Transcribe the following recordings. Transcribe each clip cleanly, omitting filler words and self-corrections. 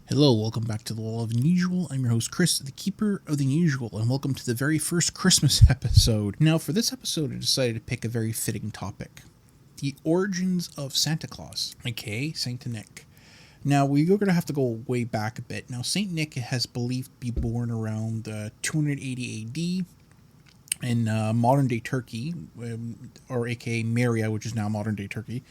Hello, welcome back to the Law of Unusual. I'm your host, Chris, the Keeper of the Unusual, and welcome to the very first Christmas episode. Now, for this episode, I decided to pick a very fitting topic: the origins of Santa Claus, aka Saint Nick. Now, we're going to have to go way back a bit. Now, Saint Nick has believed to be born around 280 AD in modern day Turkey, or aka Myra, which is now modern day Turkey.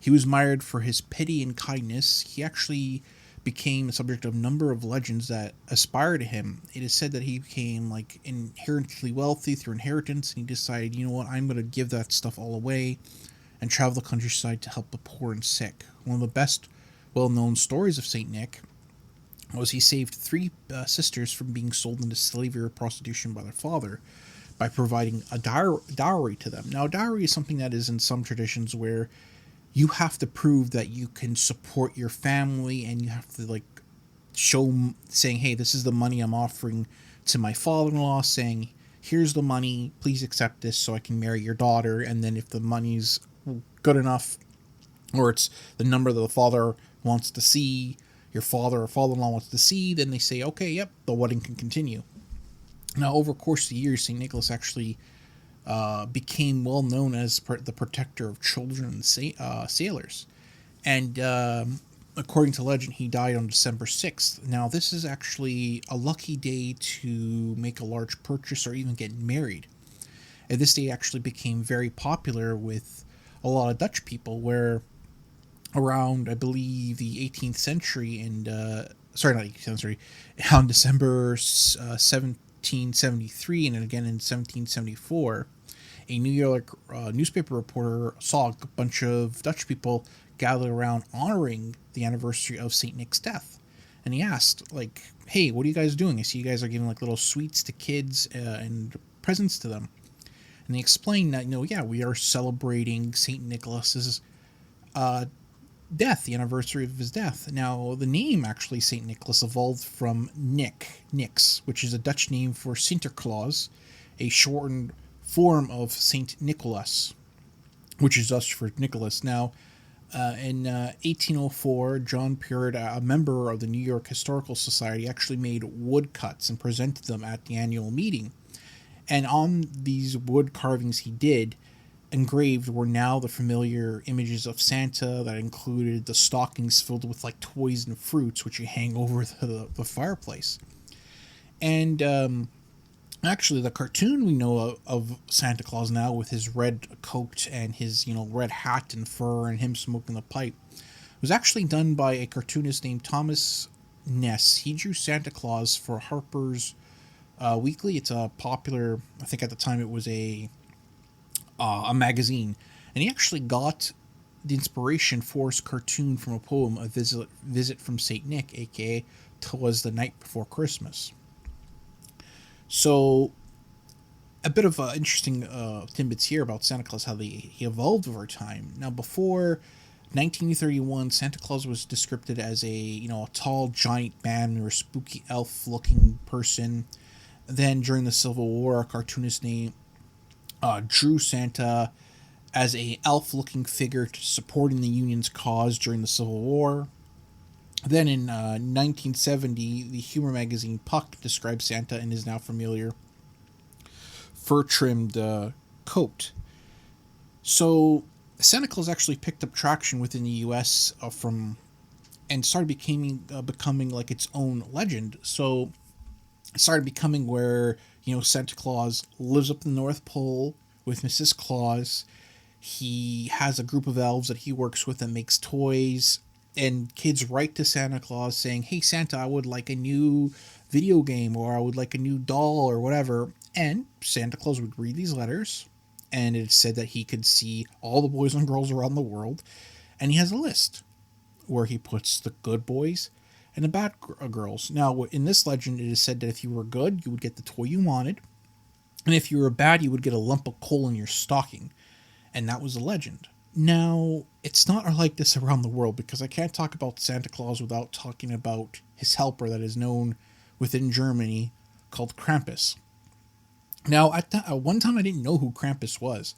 He was admired for his pity and kindness. He actually became the subject of a number of legends that aspire to him. It is said that he became inherently wealthy through inheritance, and he decided, you know what, I'm going to give that stuff all away and travel the countryside to help the poor and sick. One of the best well-known stories of Saint Nick was he saved three sisters from being sold into slavery or prostitution by their father by providing a dowry to them. Now, a dowry is something that is in some traditions where you have to prove that you can support your family, and you have to show, saying, hey, this is the money I'm offering to my father-in-law, saying, here's the money, please accept this so I can marry your daughter. And then if the money's good enough, or it's the number that the father wants to see, your father or father-in-law wants to see, then they say, okay, yep, the wedding can continue. Now, over the course of the years, St. Nicholas actually became well known as the protector of children and sailors. And according to legend, he died on December 6th. Now, this is actually a lucky day to make a large purchase or even get married. And this day actually became very popular with a lot of Dutch people, where around, I believe, the 18th century, and sorry, not 18th century, on December 1773 and again in 1774, a New York newspaper reporter saw a bunch of Dutch people gathered around honoring the anniversary of St. Nick's death. And he asked, hey, what are you guys doing? I see you guys are giving little sweets to kids and presents to them. And they explained that, we are celebrating St. Nicholas's death, the anniversary of his death. Now, the name actually St. Nicholas evolved from Nix, which is a Dutch name for Sinterklaas, a shortened form of Saint Nicholas, which is Dutch for Nicholas. Now, in 1804, John Peart, a member of the New York Historical Society, actually made woodcuts and presented them at the annual meeting. And on these wood carvings he did, engraved were now the familiar images of Santa that included the stockings filled with toys and fruits, which you hang over the fireplace. And actually, the cartoon we know of Santa Claus now, with his red coat and his red hat and fur and him smoking the pipe, was actually done by a cartoonist named Thomas Ness. He drew Santa Claus for Harper's Weekly. It's a popular, I think at the time it was a magazine, and he actually got the inspiration for his cartoon from a poem, A Visit from Saint Nick, aka "'Twas the Night Before Christmas." So, a bit of interesting tidbits here about Santa Claus, how he evolved over time. Now, before 1931, Santa Claus was described as a tall giant man or a spooky elf-looking person. Then, during the Civil War, a cartoonist named drew Santa as a elf-looking figure supporting the Union's cause during the Civil War. Then in 1970, the humor magazine Puck described Santa in his now familiar fur-trimmed coat. So Santa Claus actually picked up traction within the U.S. And started becoming its own legend. So it started becoming where Santa Claus lives up in the North Pole with Mrs. Claus. He has a group of elves that he works with and makes toys. And kids write to Santa Claus saying, hey, Santa, I would like a new video game, or I would like a new doll, or whatever. And Santa Claus would read these letters, and it said that he could see all the boys and girls around the world. And he has a list where he puts the good boys and the bad girls. Now, in this legend, it is said that if you were good, you would get the toy you wanted. And if you were bad, you would get a lump of coal in your stocking. And that was a legend. Now, it's not like this around the world, because I can't talk about Santa Claus without talking about his helper that is known within Germany, called Krampus. Now, at one time, I didn't know who Krampus was.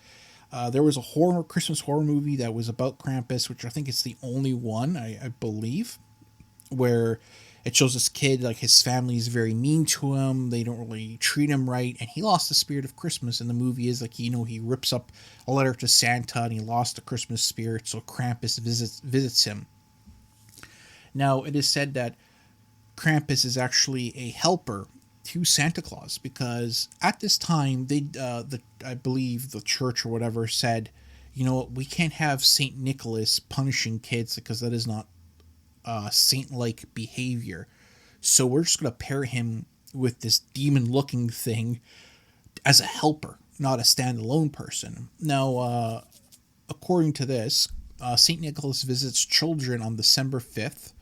There was a Christmas horror movie that was about Krampus, which I think is the only one, I believe, where It shows this kid, like, his family is very mean to him. They don't really treat him right. And he lost the spirit of Christmas. And the movie is like, he rips up a letter to Santa and he lost the Christmas spirit. So Krampus visits him. Now, it is said that Krampus is actually a helper to Santa Claus, because at this time, I believe the church or whatever said, we can't have Saint Nicholas punishing kids because that is not saint-like behavior. So we're just going to pair him with this demon-looking thing as a helper, not a standalone person. Now, according to this, Saint Nicholas visits children on December 5th,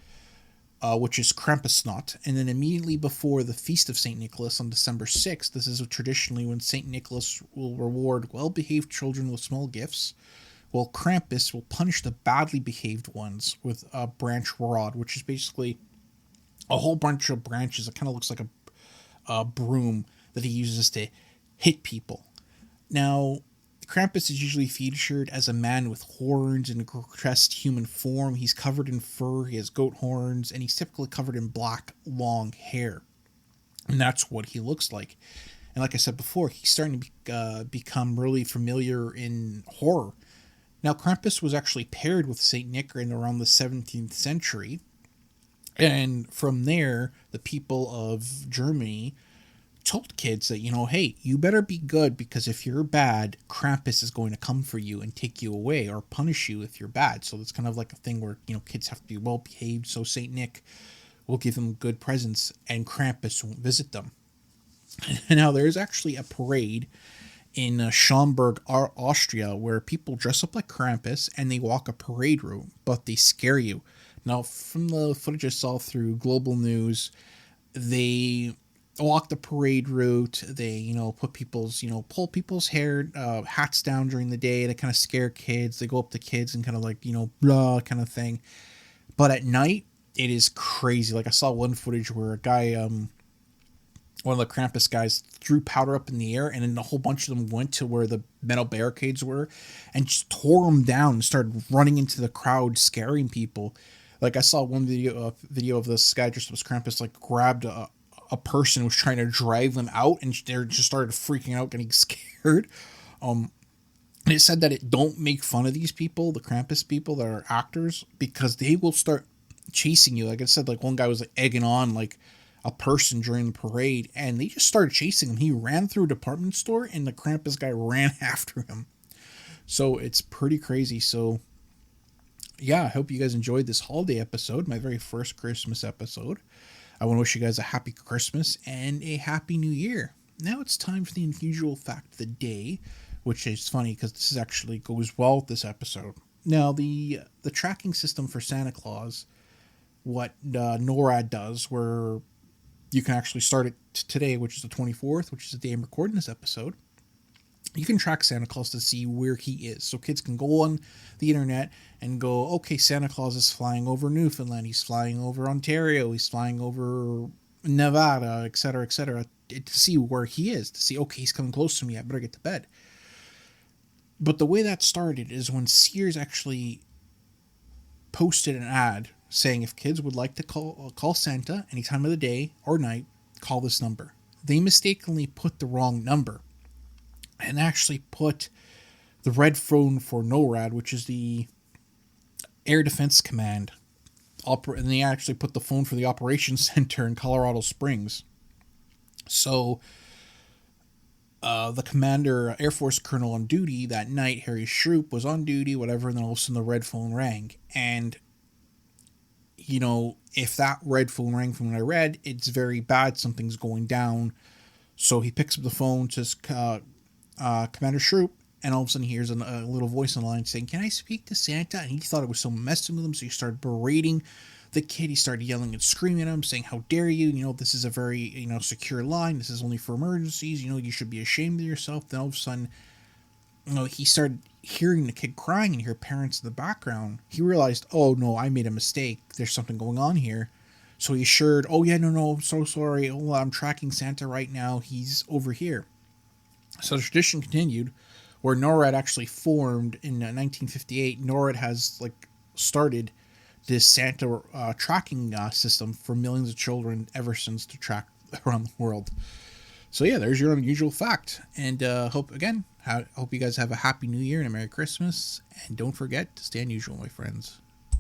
which is Krampusnacht, and then immediately before the Feast of Saint Nicholas on December 6th, this is traditionally when Saint Nicholas will reward well-behaved children with small gifts, while Krampus will punish the badly behaved ones with a branch rod, which is basically a whole bunch of branches. It kind of looks like a broom that he uses to hit people. Now, Krampus is usually featured as a man with horns and a grotesque human form. He's covered in fur, he has goat horns, and he's typically covered in black, long hair. And that's what he looks like. And like I said before, he's starting to become really familiar in horror. Now, Krampus was actually paired with St. Nick in around the 17th century. And from there, the people of Germany told kids that, hey, you better be good, because if you're bad, Krampus is going to come for you and take you away or punish you if you're bad. So it's kind of like a thing where, kids have to be well behaved. So St. Nick will give them good presents and Krampus won't visit them. Now, there's actually a parade in Schaumburg, Austria, where people dress up like Krampus and they walk a parade route, but they scare you. Now, from the footage I saw through Global News, they walk the parade route. They, put people's, pull people's hair, hats down during the day. They kind of scare kids. They go up to kids and kind of like, blah kind of thing. But at night, it is crazy. Like, I saw one footage where a guy, one of the Krampus guys threw powder up in the air, and then a whole bunch of them went to where the metal barricades were and just tore them down and started running into the crowd, scaring people. Like, I saw one video of this guy dressed up as Krampus, like, grabbed a person who was trying to drive them out, and they just started freaking out, getting scared. And it said that don't make fun of these people, the Krampus people that are actors, because they will start chasing you. Like I said, like, one guy was like egging on like a person during the parade, and they just started chasing him. He ran through a department store, and the Krampus guy ran after him. So it's pretty crazy. So yeah, I hope you guys enjoyed this holiday episode, my very first Christmas episode. I want to wish you guys a happy Christmas and a happy New Year. Now it's time for the unusual fact of the day, which is funny because this actually goes well with this episode. Now, the tracking system for Santa Claus, what NORAD does, where you can actually start it today, which is the 24th, which is the day I'm recording this episode. You can track Santa Claus to see where he is. So kids can go on the internet and go, okay, Santa Claus is flying over Newfoundland, he's flying over Ontario, he's flying over Nevada, etc., to see where he is, to see, okay, he's coming close to me, I better get to bed. But the way that started is when Sears actually posted an ad saying if kids would like to call Santa any time of the day or night, call this number. They mistakenly put the wrong number and actually put the red phone for NORAD, which is the Air Defense Command, and they actually put the phone for the Operations Center in Colorado Springs. So the commander, Air Force colonel on duty that night, Harry Shroop, was on duty, whatever, and then all of a sudden the red phone rang. And, if that red phone rang from what I read, it's very bad, something's going down. So he picks up the phone, says, Commander Shroop, and all of a sudden he hears a little voice on the line saying, "Can I speak to Santa?" And he thought it was someone messing with him, so he started berating the kid. He started yelling and screaming at him, saying, "How dare you? This is a very, secure line. This is only for emergencies. You should be ashamed of yourself." Then all of a sudden, he started hearing the kid crying and hear parents in the background. He realized, oh no, I made a mistake. There's something going on here. So he assured, "Oh yeah, no, I'm so sorry. Oh, I'm tracking Santa right now. He's over here." So the tradition continued, where NORAD actually formed in 1958. NORAD has started this Santa tracking system for millions of children ever since to track around the world. So yeah, there's your unusual fact. And hope you guys have a happy new year and a Merry Christmas. And don't forget to stay unusual, my friends.